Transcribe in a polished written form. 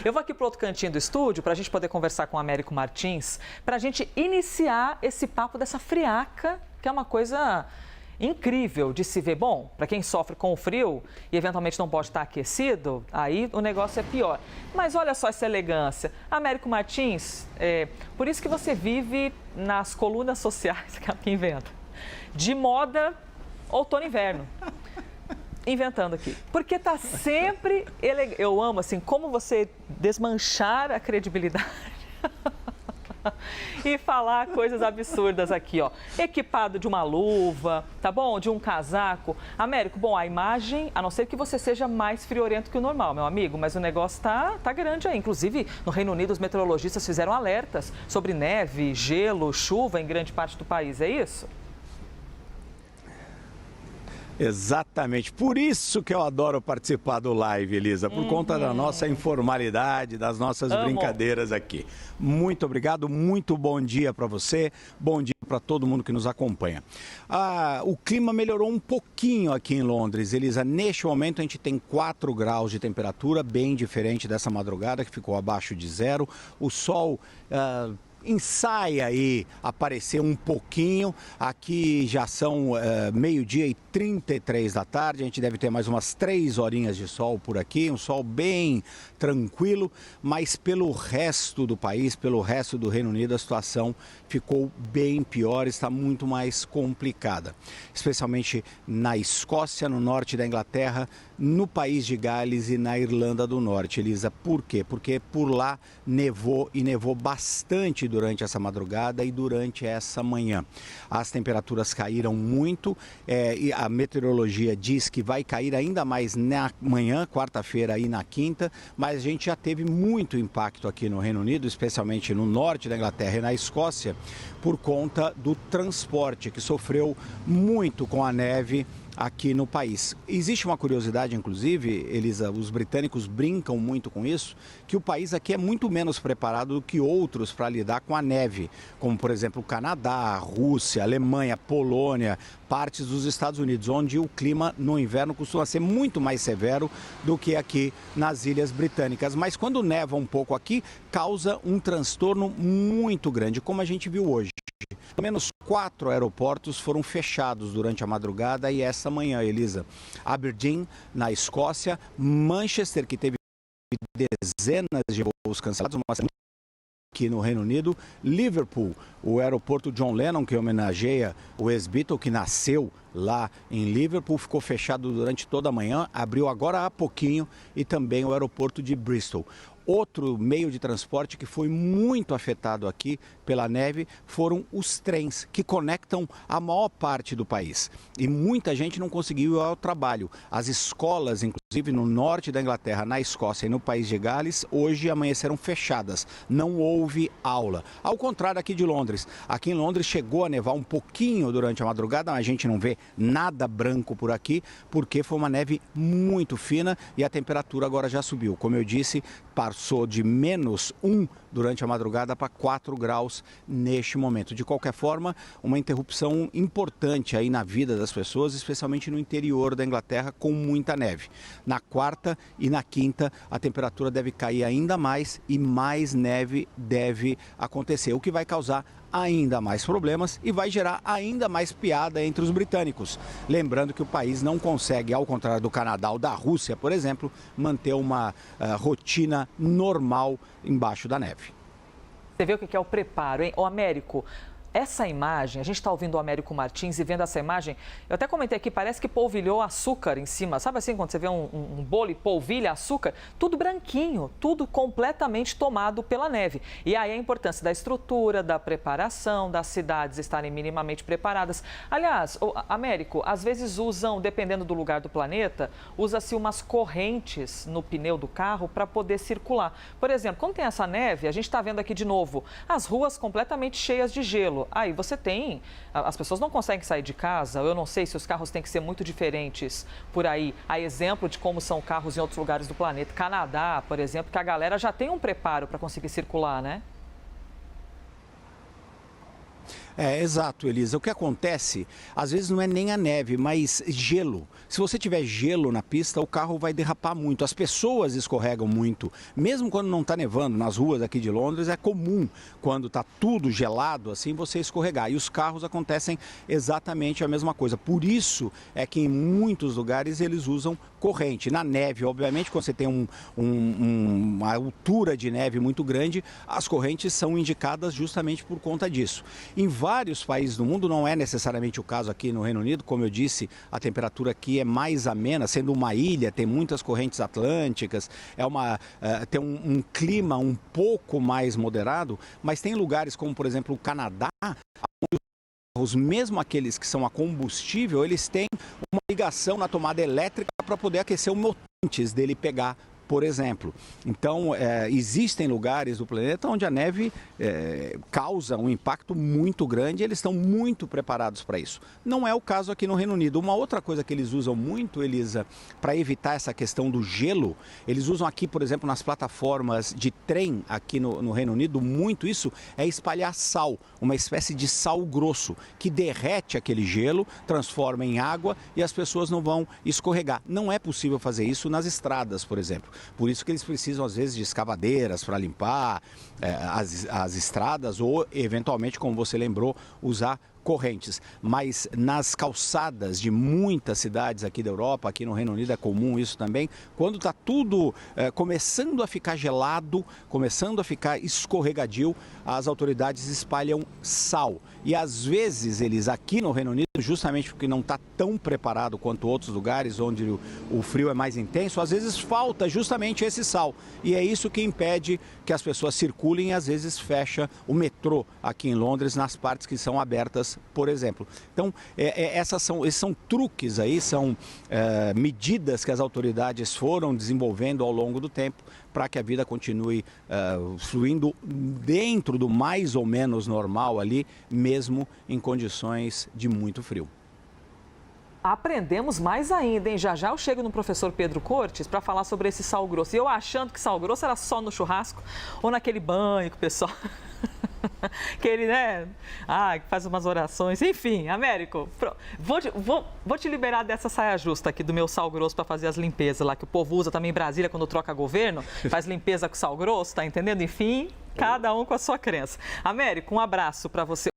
Eu vou aqui para outro cantinho do estúdio para a gente poder conversar com o Américo Martins, para a gente iniciar esse papo dessa friaca, que é uma coisa incrível de se ver. Bom, para quem sofre com o frio e eventualmente não pode estar aquecido, aí o negócio é pior. Mas olha só essa elegância. Américo Martins, por isso que você vive nas colunas sociais, que inventa, de moda outono e inverno. Inventando aqui. Porque tá sempre elegante. Eu amo, assim, como você desmanchar a credibilidade e falar coisas absurdas aqui, ó. Equipado de uma luva, tá bom? De um casaco. Américo, bom, a imagem, a não ser que você seja mais friorento que o normal, meu amigo, mas o negócio tá grande aí. Inclusive, no Reino Unido, os meteorologistas fizeram alertas sobre neve, gelo, chuva em grande parte do país, é isso? Exatamente, por isso que eu adoro participar do live, Elisa, por conta da nossa informalidade, das nossas brincadeiras aqui. Muito obrigado, muito bom dia para você, bom dia para todo mundo que nos acompanha. O clima melhorou um pouquinho aqui em Londres, Elisa. Neste momento a gente tem 4 graus de temperatura, bem diferente dessa madrugada que ficou abaixo de zero. O sol ensaia aí aparecer um pouquinho. Aqui já são meio-dia e 33 da tarde. A gente deve ter mais umas 3 horinhas de sol por aqui. Um sol bem tranquilo, mas pelo resto do país, pelo resto do Reino Unido, a situação ficou bem pior, está muito mais complicada. Especialmente na Escócia, no norte da Inglaterra, no país de Gales e na Irlanda do Norte. Elisa, por quê? Porque por lá nevou e nevou bastante durante essa madrugada e durante essa manhã. As temperaturas caíram muito e a meteorologia diz que vai cair ainda mais na manhã, quarta-feira e na quinta, mas a gente já teve muito impacto aqui no Reino Unido, especialmente no norte da Inglaterra e na Escócia, por conta do transporte, que sofreu muito com a neve aqui no país. Existe uma curiosidade, inclusive, Elisa, os britânicos brincam muito com isso, que o país aqui é muito menos preparado do que outros para lidar com a neve, como, por exemplo, o Canadá, a Rússia, a Alemanha, Polônia, partes dos Estados Unidos, onde o clima no inverno costuma ser muito mais severo do que aqui nas Ilhas Britânicas. Mas quando neva um pouco aqui, causa um transtorno muito grande, como a gente viu hoje. Pelo menos 4 aeroportos foram fechados durante a madrugada e essa manhã, Elisa. Aberdeen, na Escócia, Manchester, que teve dezenas de voos cancelados, aqui no Reino Unido, Liverpool, o aeroporto John Lennon, que homenageia o ex-Beatle, que nasceu lá em Liverpool, ficou fechado durante toda a manhã, abriu agora há pouquinho, e também o aeroporto de Bristol. Outro meio de transporte que foi muito afetado aqui pela neve foram os trens, que conectam a maior parte do país. E muita gente não conseguiu ir ao trabalho. As escolas, inclusive no norte da Inglaterra, na Escócia e no país de Gales, hoje amanheceram fechadas. Não houve aula. Ao contrário aqui de Londres. Aqui em Londres chegou a nevar um pouquinho durante a madrugada, mas a gente não vê nada branco por aqui, porque foi uma neve muito fina e a temperatura agora já subiu. Como eu disse, passou de -1 durante a madrugada para 4 graus neste momento. De qualquer forma, uma interrupção importante aí na vida das pessoas, especialmente no interior da Inglaterra, com muita neve. Na quarta e na quinta, a temperatura deve cair ainda mais e mais neve deve acontecer, o que vai causar ainda mais problemas e vai gerar ainda mais piada entre os britânicos. Lembrando que o país não consegue, ao contrário do Canadá ou da Rússia, por exemplo, manter uma rotina normal embaixo da neve. Você vê o que é o preparo, hein? Ô, Américo, essa imagem, a gente está ouvindo o Américo Martins e vendo essa imagem, eu até comentei aqui, parece que polvilhou açúcar em cima. Sabe assim, quando você vê um bolo e polvilha açúcar? Tudo branquinho, tudo completamente tomado pela neve. E aí a importância da estrutura, da preparação, das cidades estarem minimamente preparadas. Aliás, Américo, às vezes usam, dependendo do lugar do planeta, usa-se umas correntes no pneu do carro para poder circular. Por exemplo, quando tem essa neve, a gente está vendo aqui de novo as ruas completamente cheias de gelo. Aí você tem, as pessoas não conseguem sair de casa, eu não sei se os carros têm que ser muito diferentes por aí. A exemplo de como são carros em outros lugares do planeta, Canadá, por exemplo, que a galera já tem um preparo para conseguir circular, né? Exato, Elisa. O que acontece, às vezes não é nem a neve, mas gelo. Se você tiver gelo na pista, o carro vai derrapar muito. As pessoas escorregam muito. Mesmo quando não está nevando, nas ruas aqui de Londres, é comum, quando está tudo gelado, assim, você escorregar. E os carros acontecem exatamente a mesma coisa. Por isso é que em muitos lugares eles usam corrente. Na neve, obviamente, quando você tem uma altura de neve muito grande, as correntes são indicadas justamente por conta disso. Em vários países do mundo, não é necessariamente o caso aqui no Reino Unido, como eu disse, a temperatura aqui é mais amena, sendo uma ilha, tem muitas correntes atlânticas, tem um clima um pouco mais moderado, mas tem lugares como, por exemplo, o Canadá, mesmo aqueles que são a combustível, eles têm uma ligação na tomada elétrica para poder aquecer o motor antes dele pegar, por exemplo. Então, existem lugares do planeta onde a neve causa um impacto muito grande e eles estão muito preparados para isso. Não é o caso aqui no Reino Unido. Uma outra coisa que eles usam muito, Elisa, para evitar essa questão do gelo, eles usam aqui, por exemplo, nas plataformas de trem aqui no Reino Unido, muito isso é espalhar sal, uma espécie de sal grosso, que derrete aquele gelo, transforma em água e as pessoas não vão escorregar. Não é possível fazer isso nas estradas, por exemplo. Por isso que eles precisam, às vezes, de escavadeiras para limpar as estradas ou, eventualmente, como você lembrou, usar correntes. Mas nas calçadas de muitas cidades aqui da Europa, aqui no Reino Unido é comum isso também, quando está tudo começando a ficar gelado, começando a ficar escorregadio, as autoridades espalham sal. E às vezes eles aqui no Reino Unido, justamente porque não está tão preparado quanto outros lugares onde o frio é mais intenso, às vezes falta justamente esse sal. E é isso que impede que as pessoas circulem e às vezes fecha o metrô aqui em Londres nas partes que são abertas, por exemplo. Então, esses são truques aí, são medidas que as autoridades foram desenvolvendo ao longo do tempo para que a vida continue fluindo dentro do mais ou menos normal ali, mesmo em condições de muito frio. Aprendemos mais ainda, hein? Já já eu chego no professor Pedro Cortes para falar sobre esse sal grosso. E eu achando que sal grosso era só no churrasco ou naquele banho que o pessoal... que ele, né? Que faz umas orações. Enfim, Américo, vou te liberar dessa saia justa aqui do meu sal grosso para fazer as limpezas lá, que o povo usa também em Brasília quando troca governo, faz limpeza com sal grosso, tá entendendo? Enfim, cada um com a sua crença. Américo, um abraço para você.